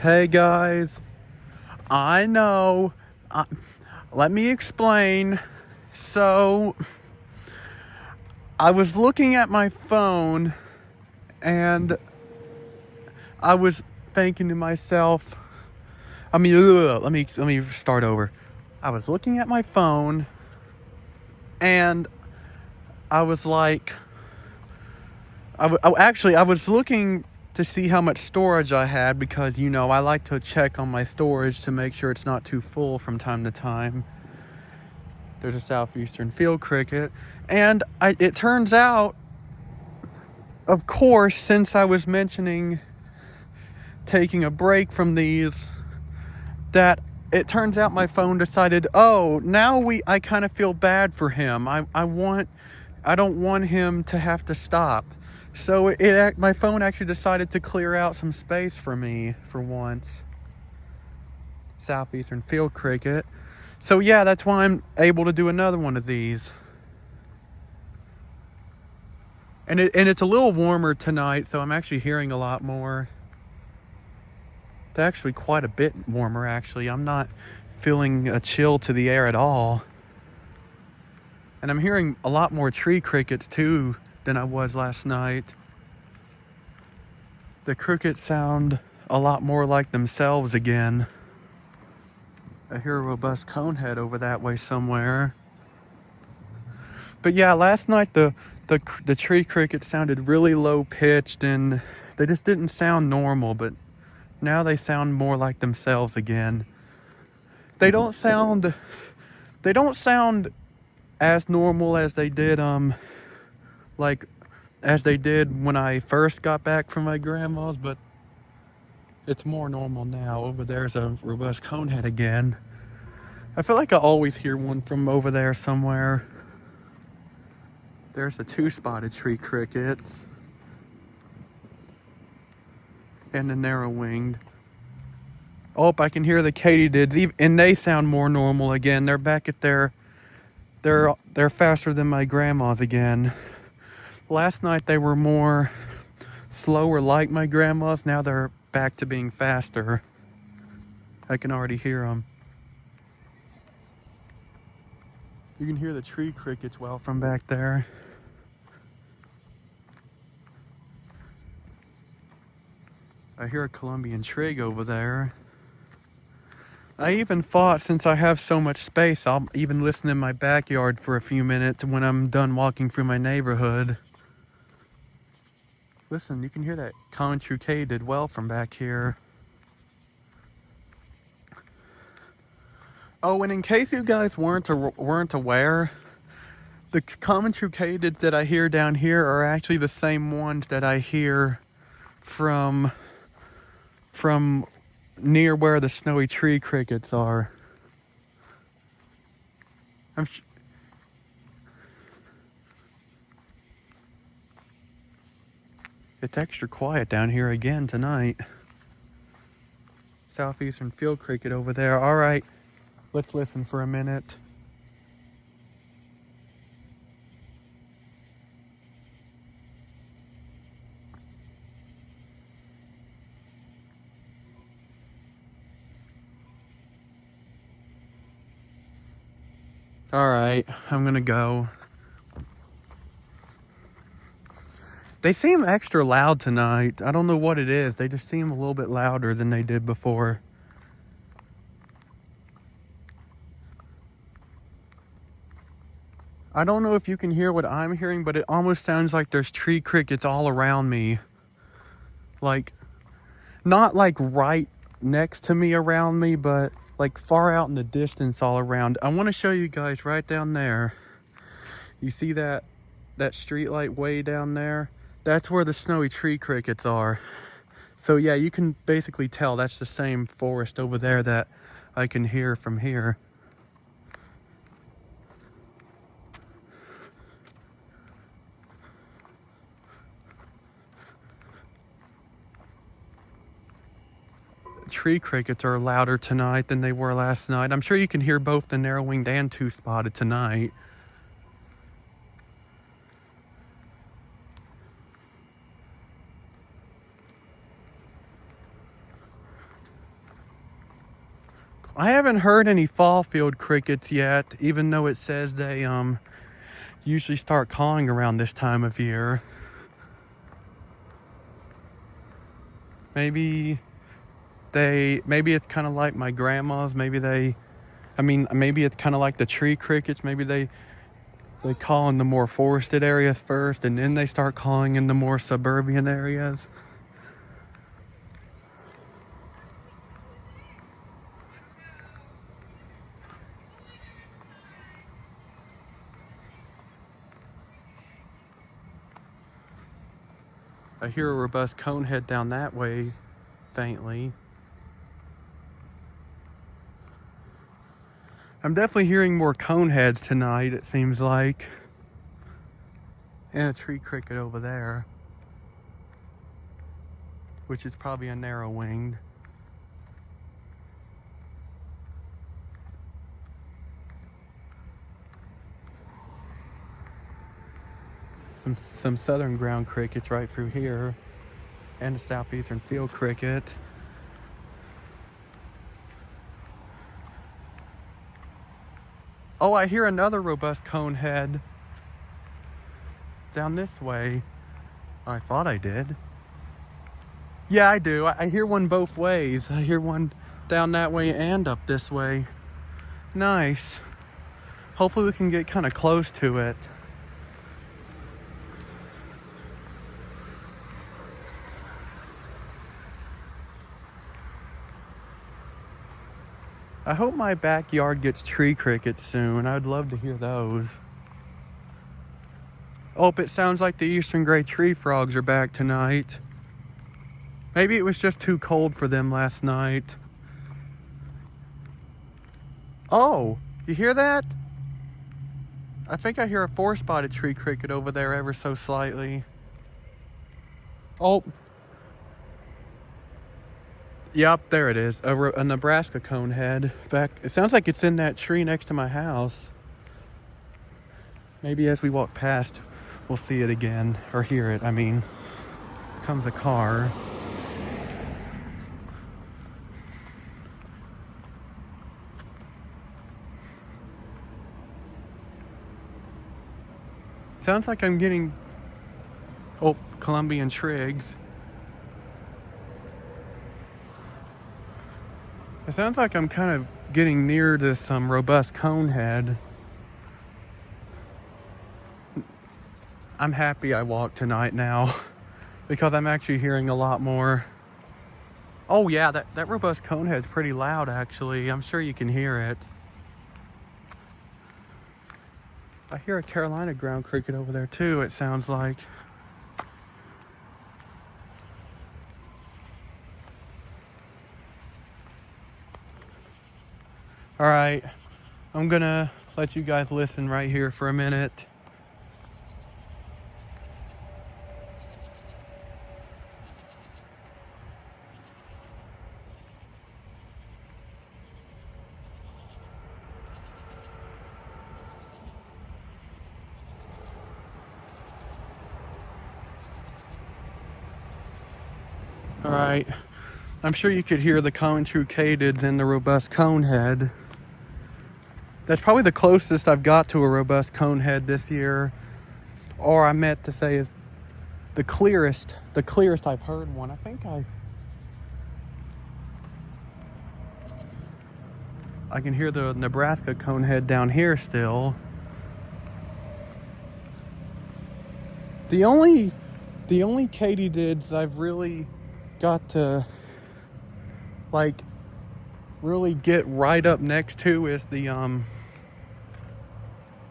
Hey guys, I know. Uh, Let me explain. So, I was looking at my phone and I was thinking to myself, let me start over. I was looking at my phone and I was like, I was looking to see how much storage I had because, I like to check on my storage to make sure it's not too full from time to time. There's a southeastern field cricket. And it turns out, of course, since I was mentioning taking a break from these, that it turns out my phone decided, oh, I kind of feel bad for him. I don't want him to have to stop. So my phone actually decided to clear out some space for me for once. Southeastern field cricket. So yeah, that's why I'm able to do another one of these. And it's a little warmer tonight, so I'm actually hearing a lot more. It's actually quite a bit warmer, actually. I'm not feeling a chill to the air at all. And I'm hearing a lot more tree crickets, too, than I was last night. The crickets sound a lot more like themselves again. I hear a robust conehead over that way somewhere. But yeah, last night the tree crickets sounded really low pitched and they just didn't sound normal, but now they sound more like themselves again. They don't sound they don't sound as normal as they did like as they did when I first got back from my grandma's, but it's more normal now. Over there's a robust conehead again. I feel like I always hear one from over there somewhere. There's the two-spotted tree crickets and the narrow-winged. Oh, I can hear the katydids, and they sound more normal again. They're back at they're faster than my grandma's again. Last night they were more slower like my grandma's. Now they're back to being faster. I can already hear them. You can hear the tree crickets well from back there. I hear a Colombian trig over there. I even thought, since I have so much space, I'll even listen in my backyard for a few minutes when I'm done walking through my neighborhood. Listen, you can hear that common true katydid well from back here. Oh, and in case you guys weren't aware, the common true katydids that I hear down here are actually the same ones that I hear from near where the snowy tree crickets are. It's extra quiet down here again tonight. Southeastern field cricket over there. All right, let's listen for a minute. All right, I'm gonna go. They seem extra loud tonight. I don't know what it is. They just seem a little bit louder than they did before. I don't know if you can hear what I'm hearing, but it almost sounds like there's tree crickets all around me. Like, not like right next to me around me, but like far out in the distance all around. I want to show you guys right down there. You see that street light way down there? That's where the snowy tree crickets are. So yeah, you can basically tell that's the same forest over there that I can hear from here. Tree crickets are louder tonight than they were last night. I'm sure you can hear both the narrow-winged and two-spotted tonight. I haven't heard any fall field crickets yet, even though it says they usually start calling around this time of year. Maybe it's kind of like my grandma's. Maybe it's kind of like the tree crickets. Maybe they call in the more forested areas first, and then they start calling in the more suburban areas. I hear a robust conehead down that way, faintly. I'm definitely hearing more coneheads tonight, it seems like. And a tree cricket over there, which is probably a narrow-winged. Some southern ground crickets right through here, and a southeastern field cricket. Oh, I hear another robust conehead down this way. I thought I did. Yeah, I do. I hear one both ways. I hear one down that way and up this way. Nice. Hopefully we can get kind of close to it. I hope my backyard gets tree crickets soon. I'd love to hear those. Oh, it sounds like the eastern gray tree frogs are back tonight. Maybe it was just too cold for them last night. Oh, you hear that? I think I hear a four-spotted tree cricket over there ever so slightly. Oh. Yep, there it is. A Nebraska conehead. Back. It sounds like it's in that tree next to my house. Maybe as we walk past, we'll see it again. Or hear it, I mean. Comes a car. Sounds like I'm getting... Oh, Colombian trigs. It sounds like I'm kind of getting near to some robust conehead. I'm happy I walked tonight now because I'm actually hearing a lot more. Oh yeah, that robust conehead's pretty loud actually. I'm sure you can hear it. I hear a Carolina ground cricket over there too, it sounds like. All right, I'm gonna let you guys listen right here for a minute. All right, I'm sure you could hear the common true katydids and the robust conehead. That's probably the closest I've got to a robust conehead this year. Or I meant to say is the clearest I've heard one. I think I can hear the Nebraska conehead down here still. The only katydids I've really got to like really get right up next to is the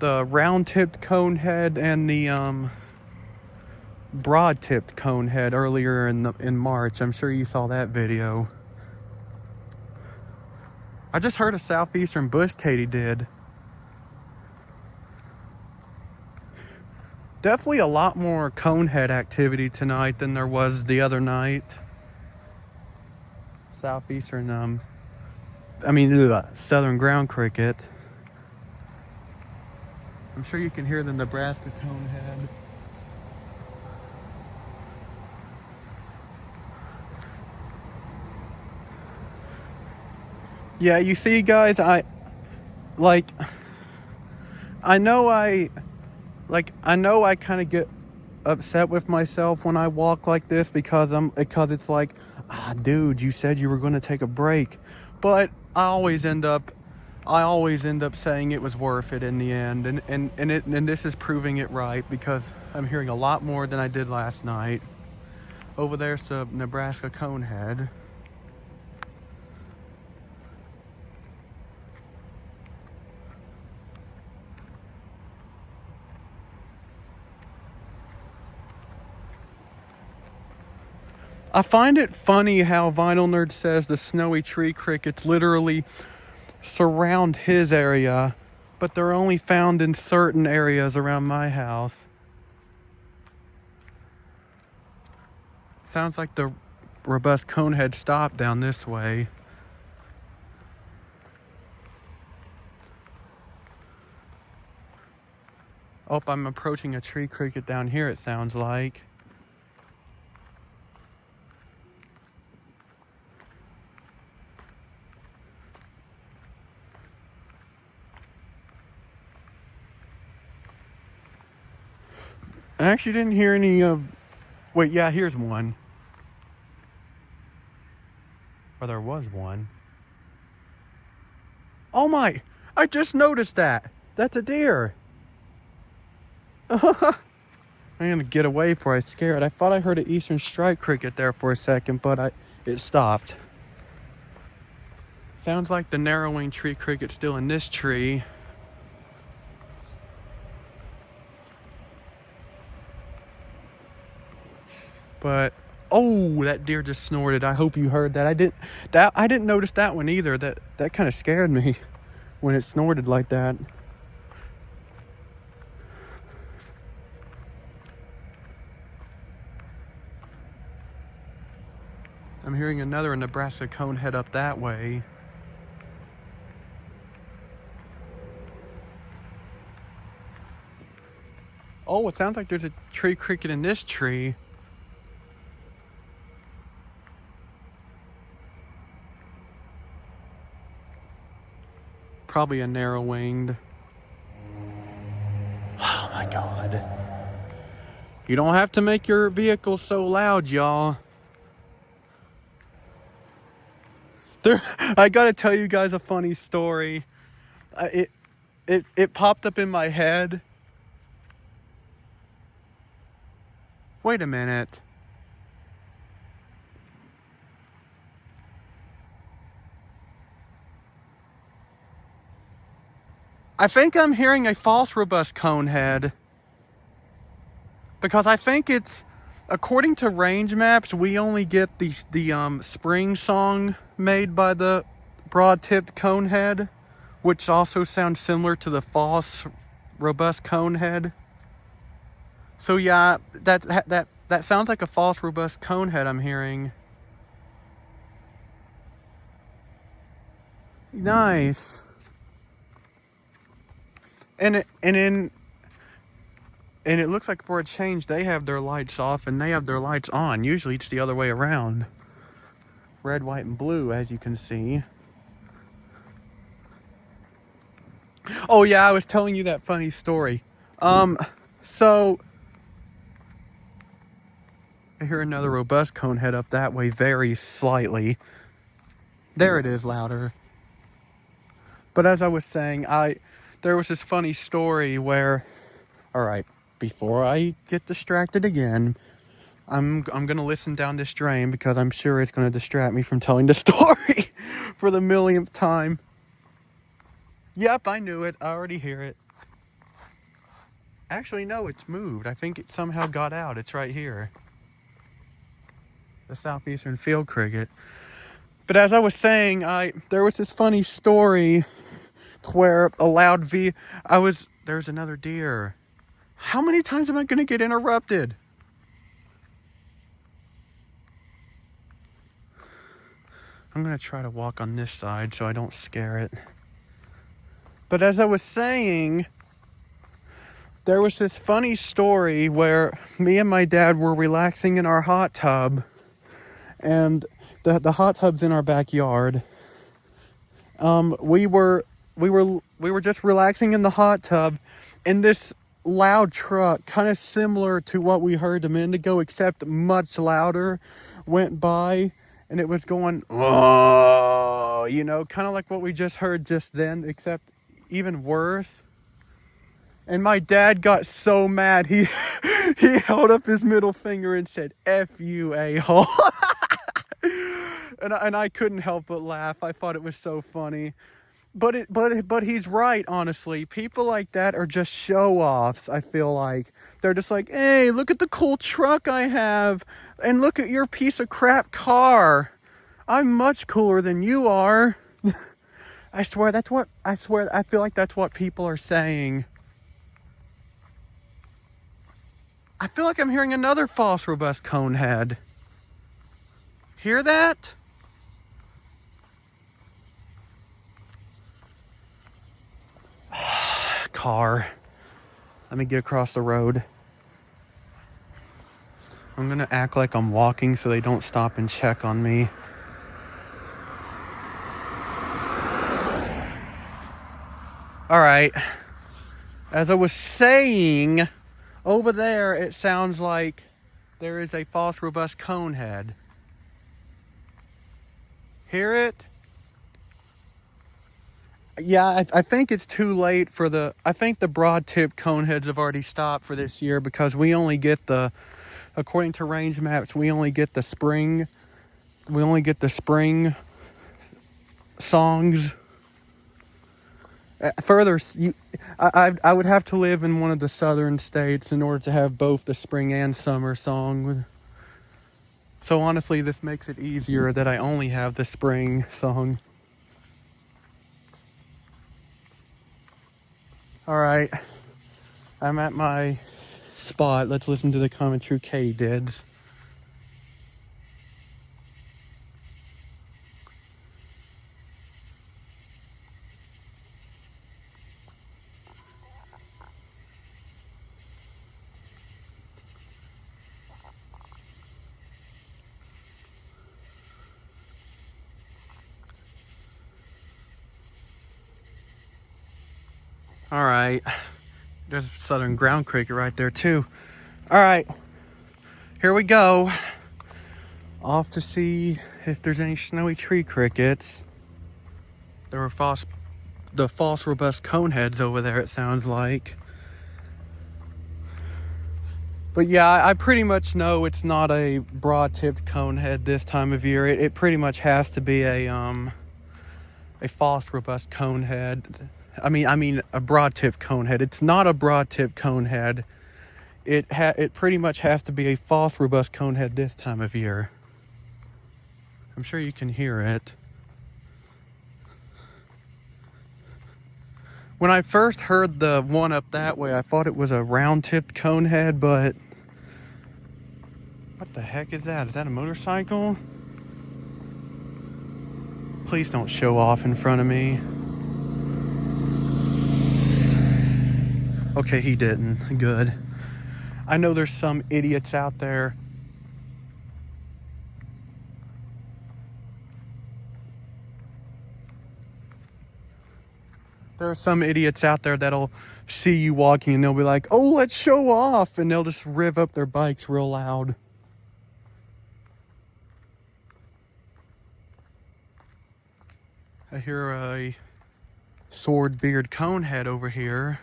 round-tipped conehead and the broad-tipped conehead earlier in March. I'm sure you saw that video. I just heard a southeastern bush katydid. Definitely a lot more conehead activity tonight than there was the other night. Southeastern, southern ground cricket. I'm sure you can hear the Nebraska conehead. Yeah, you see, guys, like, I know I know I kind of get upset with myself when I walk like this because it's like, dude, you said you were going to take a break, but I always end up saying it was worth it in the end, and this is proving it right because I'm hearing a lot more than I did last night. Over there's the Nebraska conehead. I find it funny how Vinyl Nerd says the snowy tree crickets literally surround his area, but they're only found in certain areas around my house. Sounds like the robust conehead stopped down this way. Oh, I'm approaching a tree cricket down here, it sounds like. I actually didn't hear any of... Wait, yeah, here's one. Or there was one. Oh my! I just noticed that! That's a deer! I'm gonna get away before I scare it. I thought I heard an eastern striped cricket there for a second, but it stopped. Sounds like the narrow-winged tree cricket's still in this tree. But oh, that deer just snorted. I hope you heard that. I didn't notice that one either. That kind of scared me when it snorted like that. I'm hearing another Nebraska conehead up that way. Oh, it sounds like there's a tree cricket in this tree. Probably a narrow-winged. Oh my God. You don't have to make your vehicle so loud, y'all. I gotta tell you guys a funny story. It popped up in my head. Wait a minute. I think I'm hearing a false robust conehead. Because I think it's, according to range maps, we only get the spring song made by the broad-tipped conehead, which also sounds similar to the false robust conehead. So yeah, that sounds like a false robust conehead I'm hearing. Nice. And it looks like for a change they have their lights off and they have their lights on. Usually it's the other way around. Red, white, and blue, as you can see. Oh yeah, I was telling you that funny story. So I hear another robust conehead up that way very slightly. There it is, louder. But as I was saying, there was this funny story where, all right, before I get distracted again, I'm gonna listen down this drain because I'm sure it's gonna distract me from telling the story for the millionth time. Yep, I knew it. I already hear it. Actually, no, it's moved. I think it somehow got out. It's right here. The southeastern field cricket. But as I was saying, there was this funny there's another deer. How many times am I gonna get interrupted? I'm gonna try to walk on this side so I don't scare it. But as I was saying, there was this funny story where me and my dad were relaxing in our hot tub, and the hot tub's in our backyard. We were just relaxing in the hot tub, and this loud truck, kind of similar to what we heard a minute ago, except much louder, went by, and it was going, oh, kind of like what we just heard just then, except even worse. And my dad got so mad, he he held up his middle finger and said, "F you, a-hole." And I couldn't help but laugh. I thought it was so funny. But he's right, honestly. People like that are just show-offs, I feel like. They're just like, "Hey, look at the cool truck I have, and look at your piece of crap car. I'm much cooler than you are." I swear, I feel like that's what people are saying. I feel like I'm hearing another false robust cone head. Hear that? Car. Let me get across the road. I'm gonna act like I'm walking so they don't stop and check on me. Alright. As I was saying, over there it sounds like there is a false robust cone head. Hear it? Yeah, I think it's too late for I think the broad tip cone heads have already stopped for this year, because we only get according to range maps, we only get the spring songs. Further, I would have to live in one of the southern states in order to have both the spring and summer song. So honestly, this makes it easier that I only have the spring song. Alright, I'm at my spot. Let's listen to the common true katydids. Alright, there's a southern ground cricket right there too. Alright, here we go. Off to see if there's any snowy tree crickets. There were the false robust coneheads over there, it sounds like. But yeah, I pretty much know it's not a broad-tipped conehead this time of year. It pretty much has to be a false robust conehead. I mean a broad-tipped conehead. It's not a broad-tipped conehead. It pretty much has to be a false robust conehead this time of year. I'm sure you can hear it. When I first heard the one up that way, I thought it was a round-tipped conehead, but what the heck is that? Is that a motorcycle? Please don't show off in front of me. Okay, he didn't. Good. I know there's some idiots out there. There are some idiots out there that'll see you walking and they'll be like, "Oh, let's show off," and they'll just rev up their bikes real loud. I hear a sword-beard conehead over here.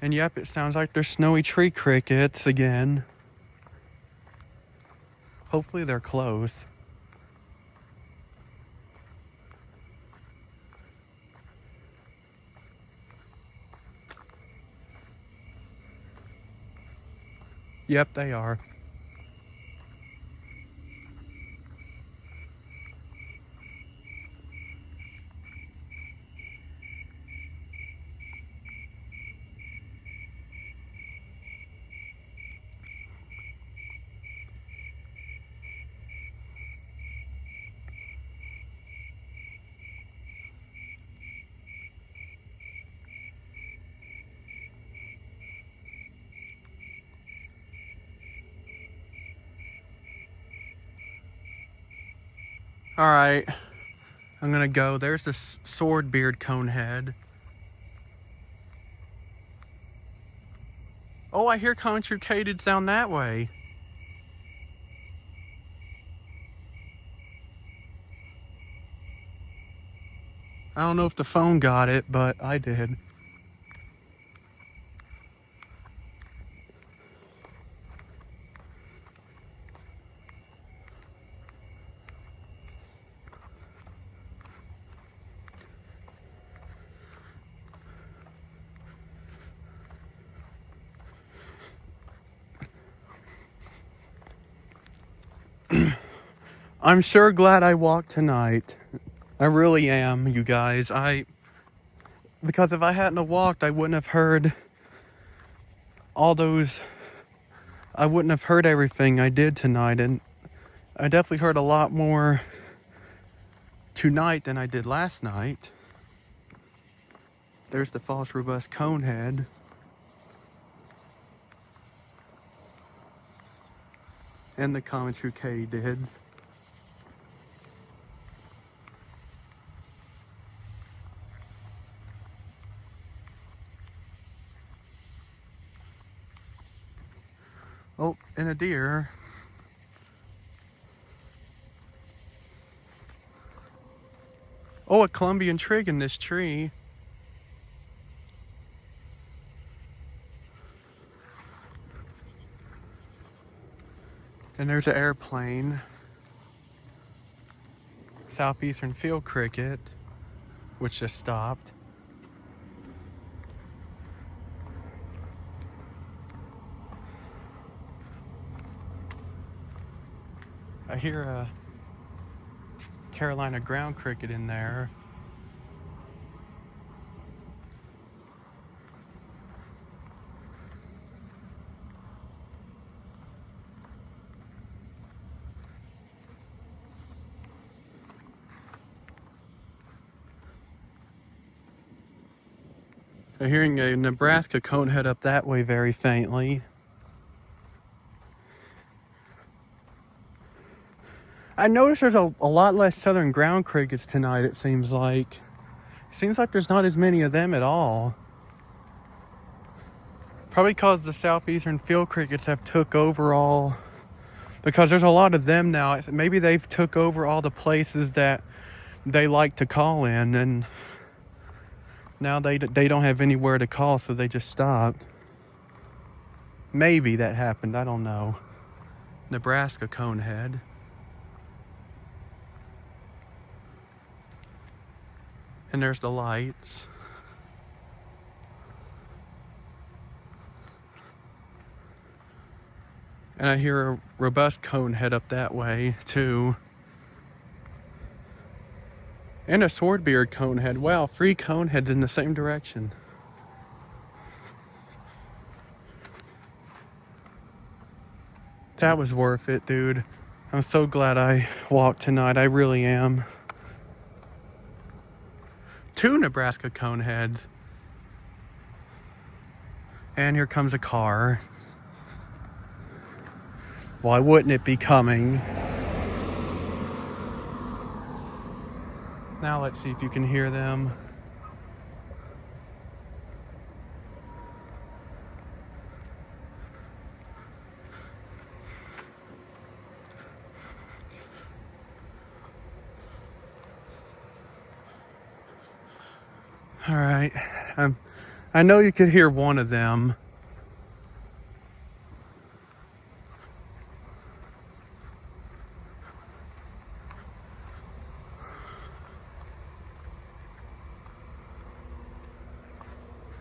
And yep, it sounds like there's snowy tree crickets again. Hopefully they're close. Yep, they are. All right. I'm gonna go. There's the swordbeard conehead. Oh, I hear katydids down that way. I don't know if the phone got it, but I did. I'm sure glad I walked tonight. I really am, you guys. Because if I hadn't have walked, I wouldn't have heard I wouldn't have heard everything I did tonight, and I definitely heard a lot more tonight than I did last night. There's the false robust conehead. And the common true katydids. Oh, and a deer. Oh, a Columbian trig in this tree. And there's an airplane. Southeastern field cricket, which just stopped. I hear a Carolina ground cricket in there. I'm hearing a Nebraska conehead up that way very faintly. I noticed there's a lot less southern ground crickets tonight, it seems like. It seems like there's not as many of them at all. Probably because the southeastern field crickets have took over all, because there's a lot of them now. Maybe they've took over all the places that they like to call in, and now they don't have anywhere to call, so they just stopped. Maybe that happened, I don't know. Nebraska conehead. And there's the lights. And I hear a robust conehead up that way too. And a swordbeard conehead. Wow, 3 coneheads in the same direction. That was worth it, dude. I'm so glad I walked tonight. I really am. 2 Nebraska coneheads. And here comes a car. Why wouldn't it be coming? Now let's see if you can hear them. All right, I know you could hear one of them.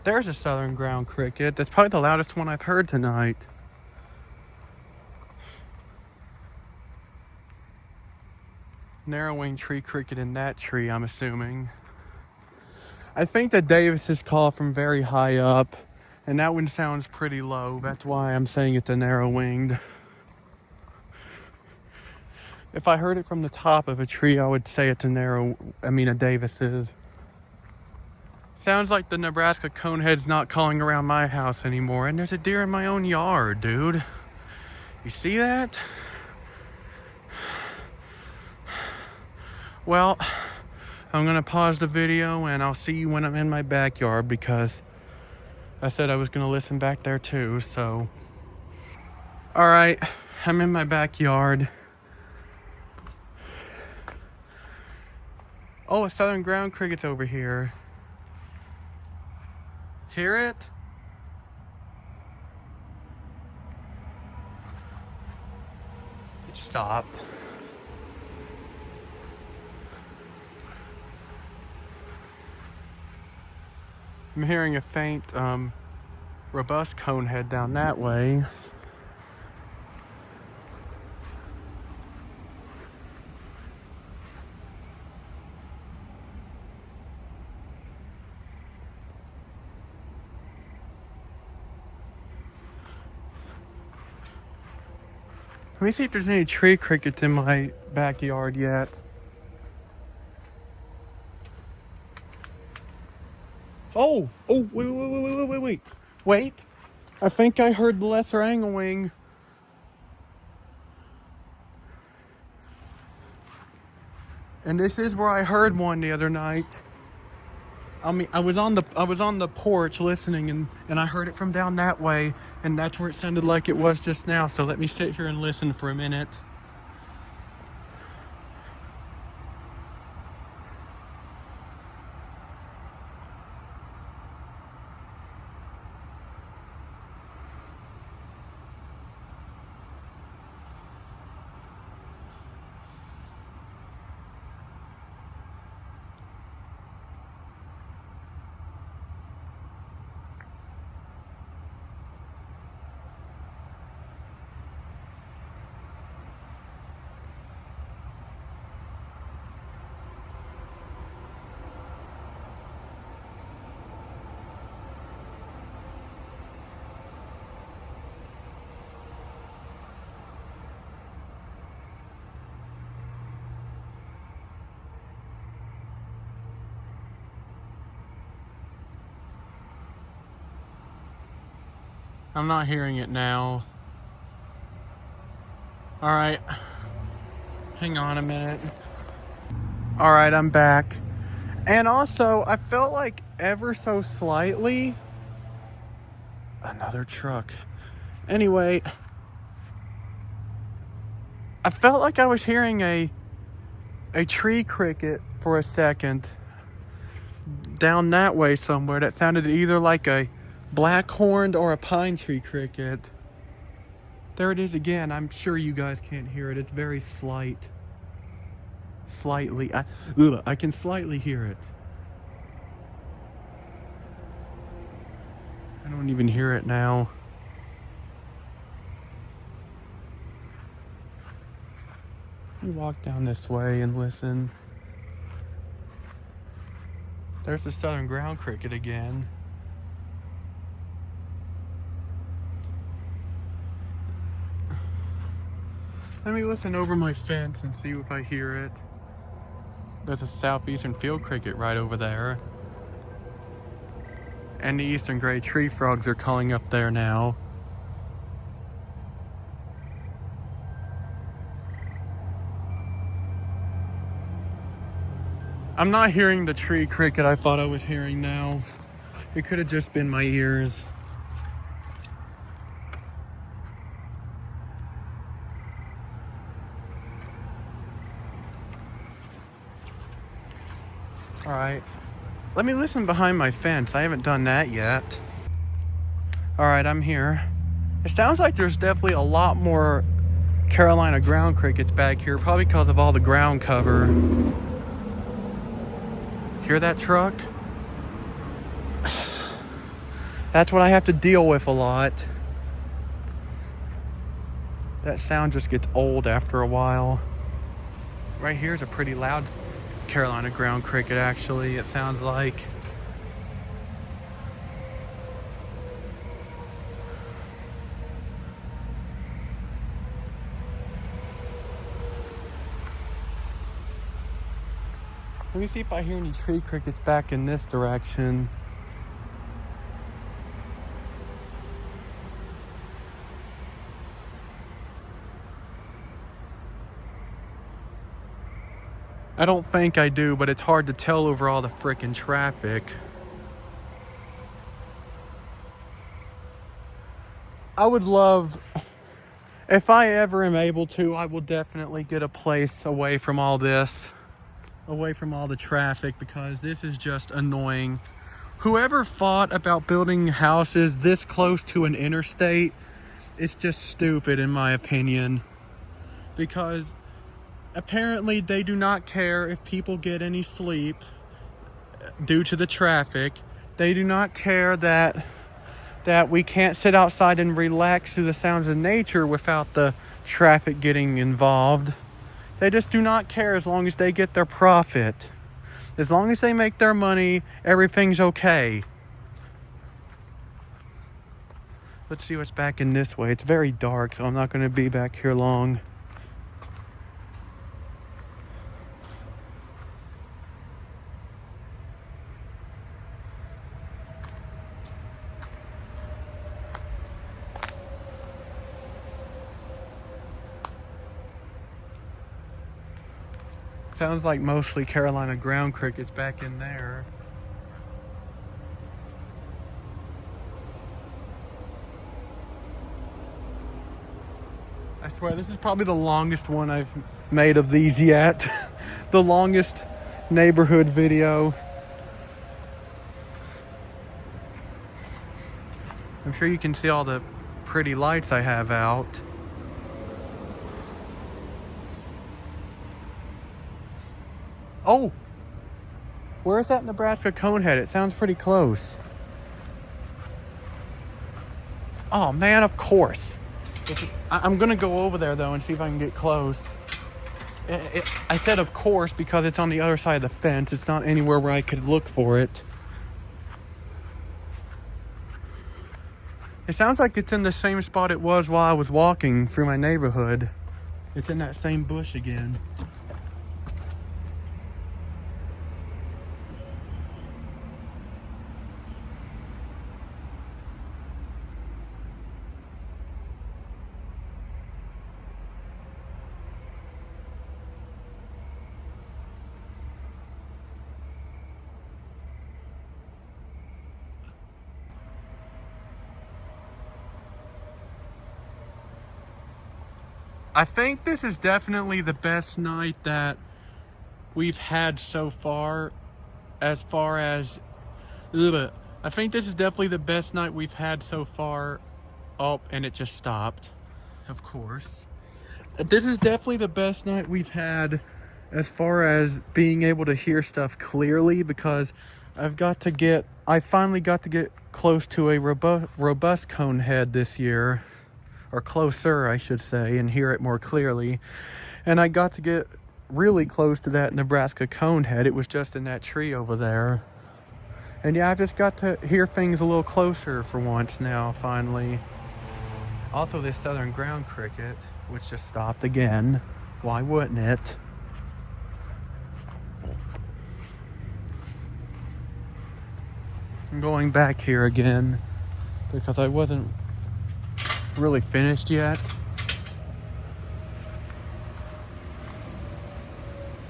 There's a southern ground cricket. That's probably the loudest one I've heard tonight. Narrow-winged tree cricket in that tree, I'm assuming. I think that Davis is called from very high up, and that one sounds pretty low. That's why I'm saying it's a narrow-winged. If I heard it from the top of a tree, I would say it's a Davis's. Sounds like the Nebraska conehead's not calling around my house anymore, and there's a deer in my own yard, dude. You see that? Well, I'm gonna pause the video and I'll see you when I'm in my backyard, because I said I was gonna listen back there too, so. All right, I'm in my backyard. Oh, a southern ground cricket's over here. Hear it? It stopped. I'm hearing a faint, robust conehead down that way. Let me see if there's any tree crickets in my backyard yet. Oh, wait. Wait, I think I heard the lesser anglewing. And this is where I heard one the other night. I mean, I was on the porch listening, and I heard it from down that way, and that's where it sounded like it was just now. So let me sit here and listen for a minute. I'm not hearing it now. All right, hang on a minute. All right, I'm back. And also, I felt like ever so slightly, another truck. Anyway, I felt like I was hearing a tree cricket for a second down that way somewhere. That sounded either like a black-horned or a pine tree cricket. There it is again. I'm sure you guys can't hear it. It's very slight. Slightly. I can slightly hear it. I don't even hear it now. Let me walk down this way and listen. There's the southern ground cricket again. Let me listen over my fence and see if I hear it. There's a southeastern field cricket right over there. And the eastern gray tree frogs are calling up there now. I'm not hearing the tree cricket I thought I was hearing now. It could have just been my ears. All right, let me listen behind my fence. I haven't done that yet. All right, I'm here. It sounds like there's definitely a lot more Carolina ground crickets back here, probably because of all the ground cover. Hear that truck? That's what I have to deal with a lot. That sound just gets old after a while. Right here's a pretty loud Carolina ground cricket, actually, it sounds like. Let me see if I hear any tree crickets back in this direction. I don't think I do, but it's hard to tell over all the frickin' traffic. I would love, if I ever am able to, I will definitely get a place away from all this, away from all the traffic, because this is just annoying. Whoever thought about building houses this close to an interstate, it's just stupid in my opinion, because apparently they do not care if people get any sleep due to the traffic. They do not care that we can't sit outside and relax to the sounds of nature without the traffic getting involved. They just do not care as long as they get their profit. As long as they make their money, everything's okay. Let's see what's back in this way. It's very dark, so I'm not going to be back here long. Sounds like mostly Carolina ground crickets back in there. I swear, this is probably the longest one I've made of these yet. The longest neighborhood video. I'm sure you can see all the pretty lights I have out. Oh! Where is that Nebraska conehead? It sounds pretty close. Oh man, of course. I'm gonna go over there though and see if I can get close. I said of course because it's on the other side of the fence. It's not anywhere where I could look for it. It sounds like it's in the same spot it was while I was walking through my neighborhood. It's in that same bush again. I think this is definitely the best night that we've had so far as I think this is definitely the best night we've had so far. Oh, and it just stopped. Of course. This is definitely the best night we've had as far as being able to hear stuff clearly, because I finally got to get close to a robust conehead this year. Or closer, I should say, and hear it more clearly. And I got to get really close to that Nebraska conehead. It was just in that tree over there. And yeah, I just got to hear things a little closer for once now, finally. Also, this southern ground cricket, which just stopped again. Why wouldn't it? I'm going back here again because I wasn't really finished yet.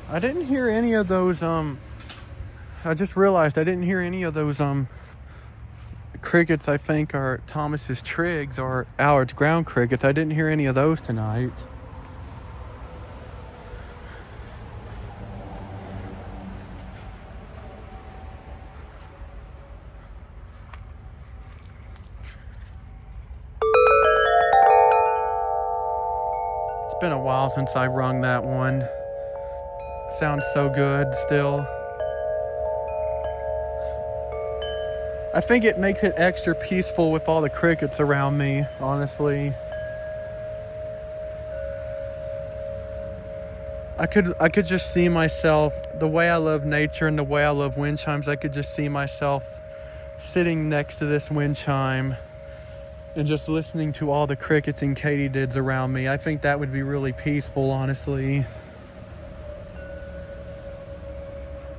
I didn't hear any of those I just realized I didn't hear any of those crickets I think are Thomas's trigs or Allard's ground crickets. I didn't hear any of those tonight. It's been a while since I rung that one. Sounds so good still. I think it makes it extra peaceful with all the crickets around me, honestly. I could just see myself, the way I love nature and the way I love wind chimes, I could just see myself sitting next to this wind chime and just listening to all the crickets and katydids around me. I think that would be really peaceful, honestly.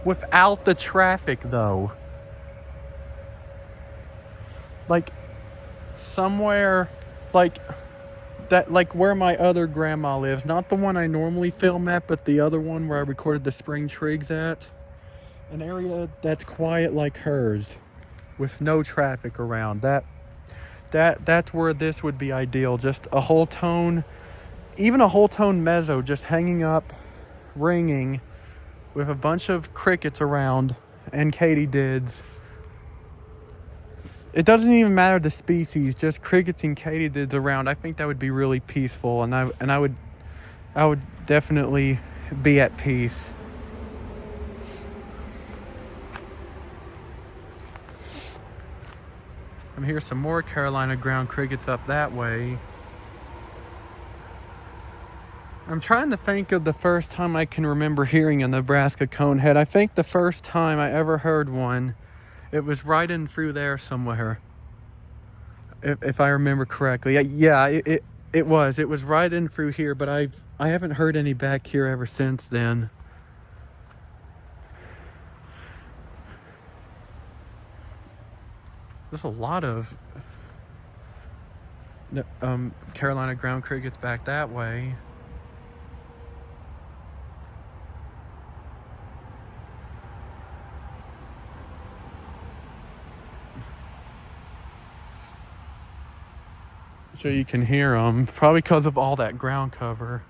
Without the traffic, though. Like, somewhere, like, that, like where my other grandma lives, not the one I normally film at, but the other one where I recorded the spring trigs at. An area that's quiet like hers, with no traffic around. That's where this would be ideal. Just a whole tone, even a whole tone mezzo, just hanging up, ringing, with a bunch of crickets around and katydids. It doesn't even matter the species, just crickets and katydids around. I think that would be really peaceful, and I would definitely be at peace. I'm hearing some more Carolina ground crickets up that way. I'm trying to think of the first time I can remember hearing a Nebraska conehead. I think the first time I ever heard one, it was right in through there somewhere. If I remember correctly. Yeah, it was. It was right in through here, but I haven't heard any back here ever since then. There's a lot of Carolina ground crickets back that way. So you can hear them, probably because of all that ground cover.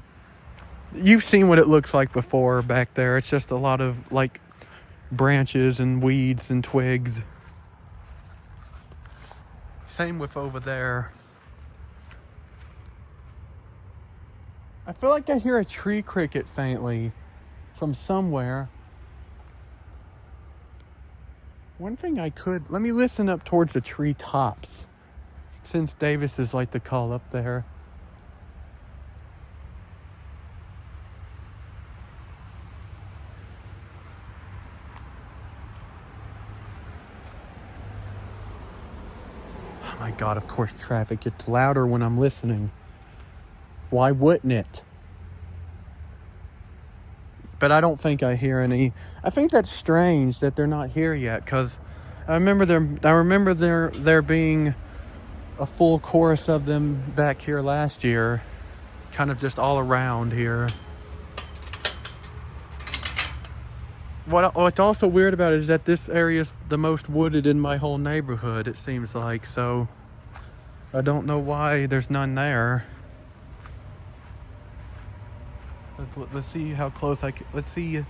You've seen what it looks like before back there. It's just a lot of like branches and weeds and twigs. Same with over there. I feel like I hear a tree cricket faintly from somewhere. One thing let me listen up towards the tree tops, since Davis is like the call up there. Oh my God, of course traffic gets louder when I'm listening. Why wouldn't it? But I don't think I hear any. I think that's strange that they're not here yet, because I remember there being a full chorus of them back here last year, kind of just all around here. What's also weird about it is that this area is the most wooded in my whole neighborhood, it seems like, so I don't know why there's none there. Let's see how close let's see.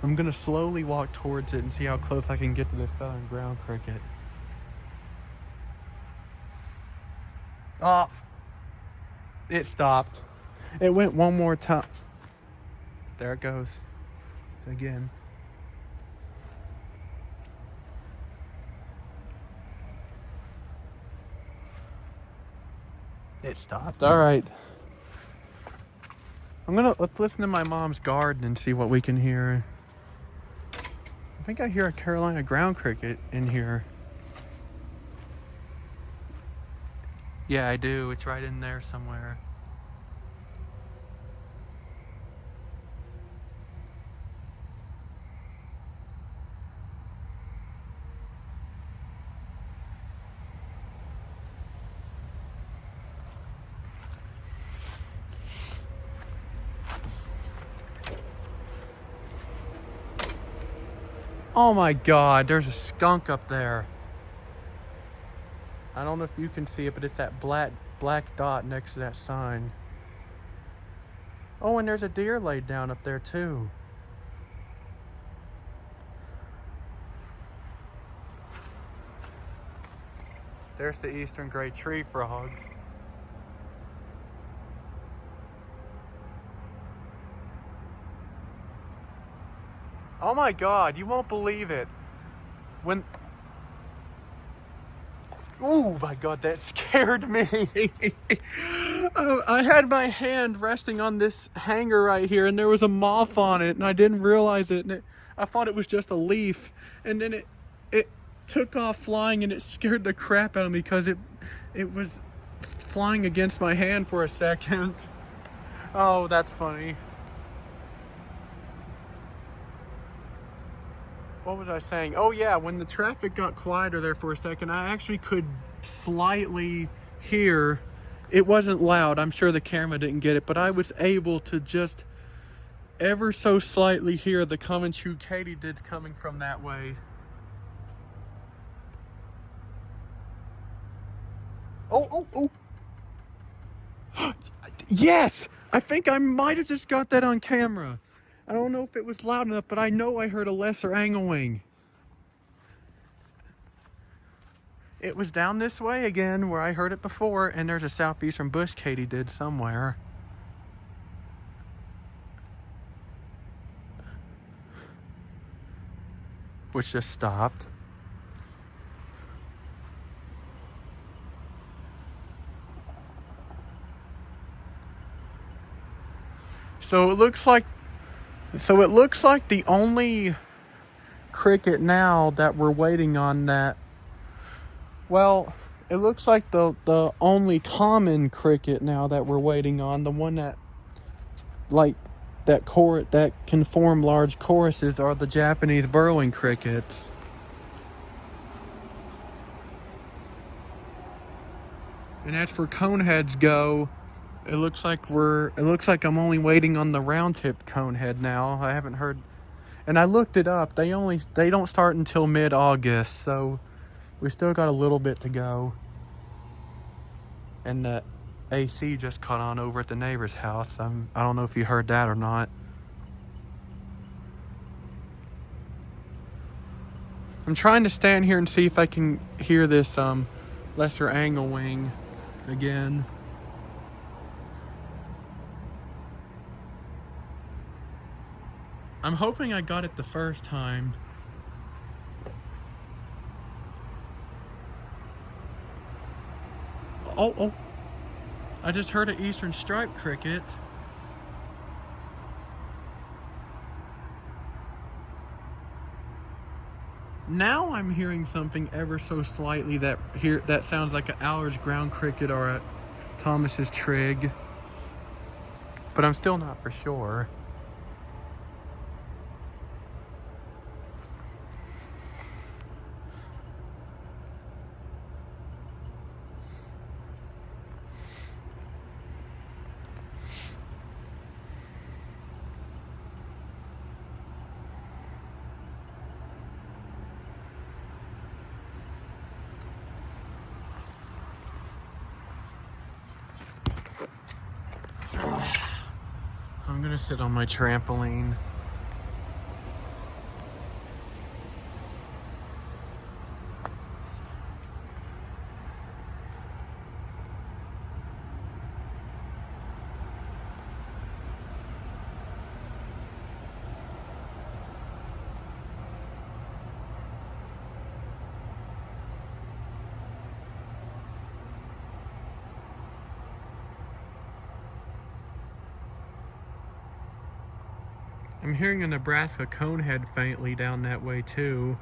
I'm gonna slowly walk towards it and see how close I can get to the southern ground cricket. Oh, it stopped. It went one more time. There it goes again. It stopped. All right. Let's listen to my mom's garden and see what we can hear. I think I hear a Carolina ground cricket in here. Yeah, I do. It's right in there somewhere. Oh my God, there's a skunk up there. I don't know if you can see it, but it's that black dot next to that sign. Oh, and there's a deer laid down up there too. There's the eastern gray tree frog. Oh my God, you won't believe it. Oh my God, that scared me. I had my hand resting on this hanger right here, and there was a moth on it, and I didn't realize it, and I thought it was just a leaf, and then it took off flying, and it scared the crap out of me because it was flying against my hand for a second. Oh, that's funny. What was I saying? Oh yeah, when the traffic got quieter there for a second, I actually could slightly hear It wasn't loud. I'm sure the camera didn't get it, but I was able to just ever so slightly hear the Comanche katydids coming from that way. Oh, oh, oh. Yes! I think I might have just got that on camera. I don't know if it was loud enough, but I know I heard a lesser angling. It was down this way again where I heard it before, and there's a southeastern bush katydid somewhere. Which just stopped. So it looks like the only cricket now that we're waiting on that, well, it looks like the only common cricket now that we're waiting on, the one that that can form large choruses, are the Japanese burrowing crickets. And as for coneheads go, it looks like I'm only waiting on the round tip conehead now. I haven't heard, and I looked it up. They don't start until mid-August, so we still got a little bit to go. And the AC just caught on over at the neighbor's house. I don't know if you heard that or not. I'm trying to stand here and see if I can hear this lesser angle wing again. I'm hoping I got it the first time. Oh, oh. I just heard an eastern striped cricket. Now I'm hearing something ever so slightly that sounds like an Allard's ground cricket or a Thomas's trig. But I'm still not for sure. I'm gonna sit on my trampoline. I'm hearing a Nebraska conehead faintly down that way too.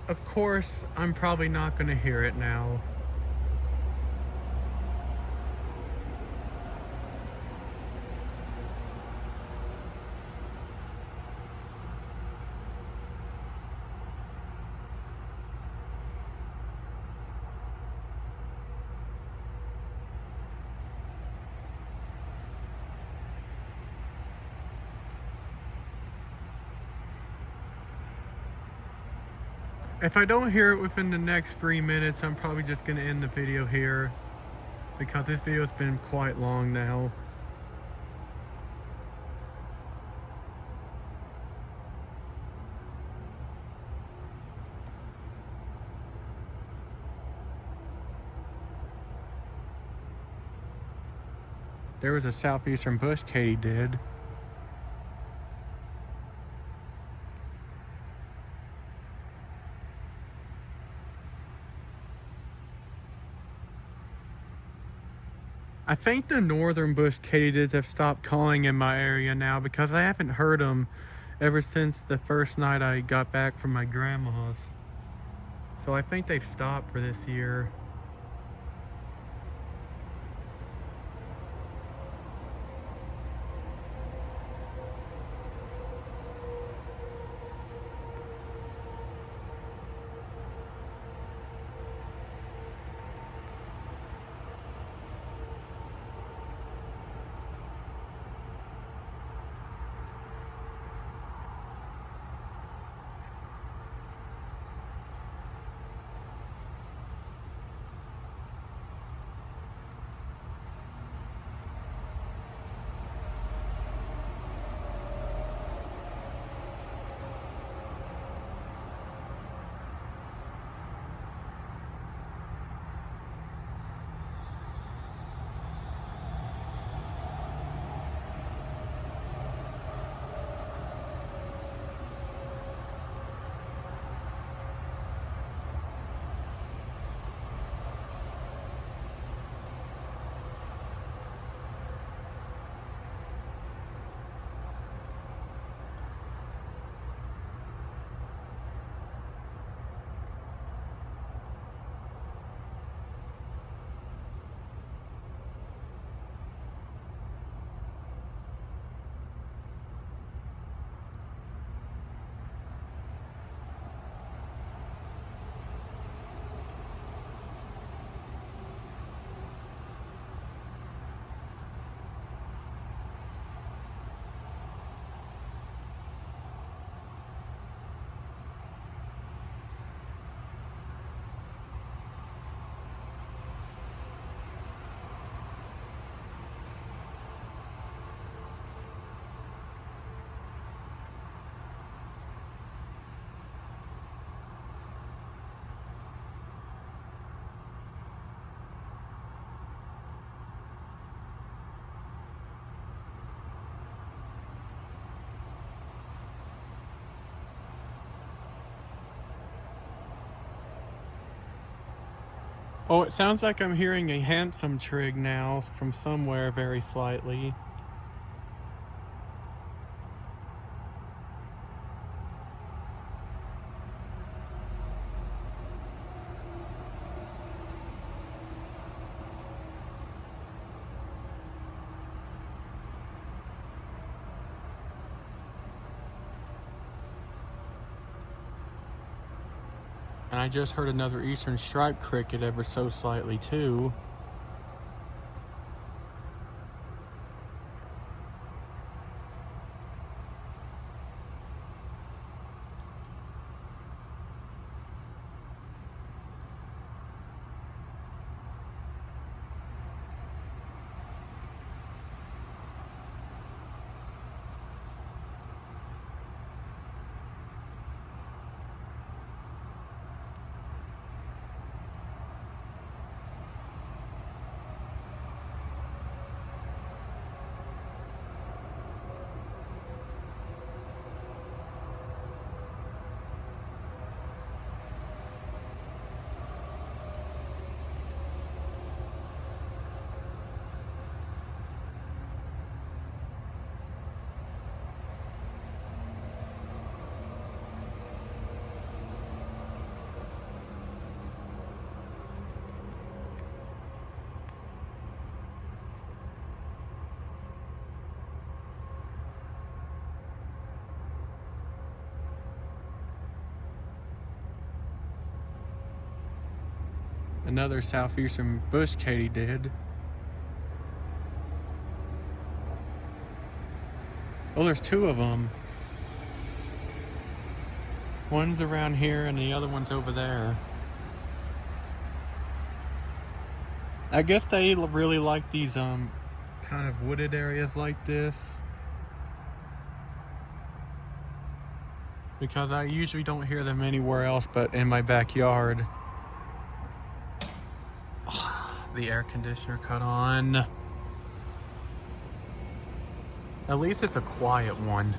Of course, I'm probably not gonna hear it now. If I don't hear it within the next 3 minutes, I'm probably just gonna end the video here, because this video's been quite long now. There was a southeastern bush katydid. I think the northern bush katydids have stopped calling in my area now because I haven't heard them ever since the first night I got back from my grandma's. So I think they've stopped for this year. Oh, it sounds like I'm hearing a handsome trig now from somewhere very slightly. And I just heard another eastern striped cricket ever so slightly too. Another southeastern bush katydid. Oh, there's two of them. One's around here and the other one's over there. I guess they really like these kind of wooded areas like this, because I usually don't hear them anywhere else but in my backyard. The air conditioner cut on. At least it's a quiet one.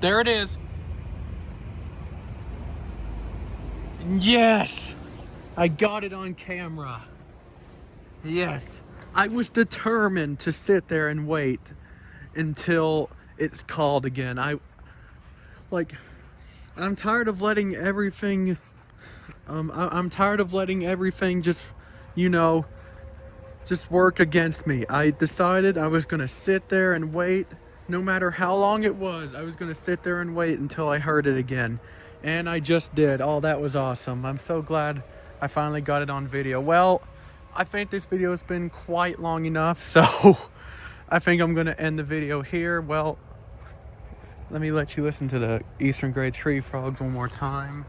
There it is. Yes, I got it on camera. Yes, I was determined to sit there and wait until it's called again. Like, I'm tired of letting everything, I'm tired of letting everything just, you know, just work against me. I decided I was gonna sit there and wait. No matter how long it was, I was gonna sit there and wait until I heard it again. And I just did. Oh, that was awesome. I'm so glad I finally got it on video. Well, I think this video has been quite long enough, so I think I'm gonna end the video here. Well, let me let you listen to the eastern gray tree frogs one more time.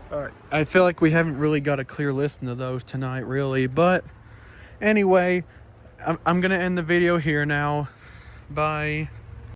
All right. I feel like we haven't really got a clear listen to those tonight, really. But anyway, I'm going to end the video here now. Bye.